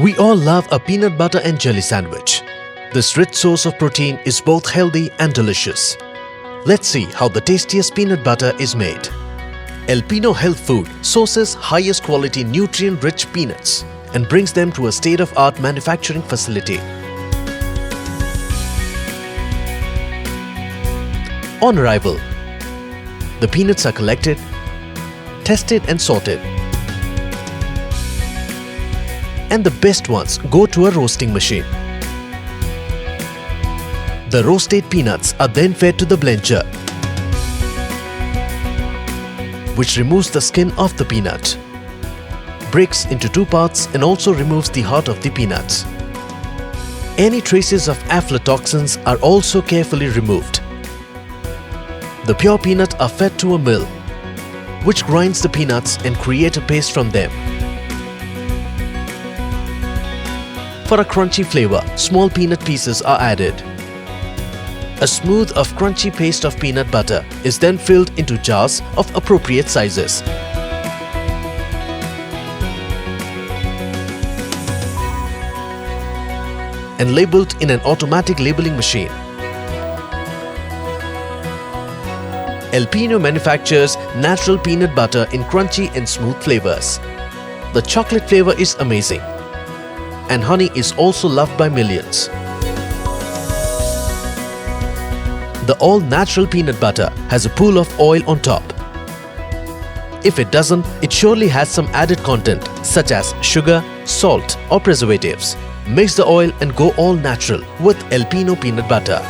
We all love a peanut butter and jelly sandwich. This rich source of protein is both healthy and delicious. Let's see how the tastiest peanut butter is made. Alpino Health Food sources highest quality nutrient-rich peanuts and brings them to a state-of-art manufacturing facility. On arrival, the peanuts are collected, tested and sorted. And the best ones go to a roasting machine. The roasted peanuts are then fed to the blender, which removes the skin of the peanut, breaks into two parts and also removes the heart of the peanuts. Any traces of aflatoxins are also carefully removed. The pure peanuts are fed to a mill, which grinds the peanuts and create a paste from them. For a crunchy flavor, small peanut pieces are added. A smooth of crunchy paste of peanut butter is then filled into jars of appropriate sizes. And labeled in an automatic labeling machine. Alpino manufactures natural peanut butter in crunchy and smooth flavors. The chocolate flavor is amazing. And honey is also loved by millions. The all-natural peanut butter has a pool of oil on top. If it doesn't, it surely has some added content such as sugar, salt or preservatives. Mix the oil and go all natural with Alpino peanut butter.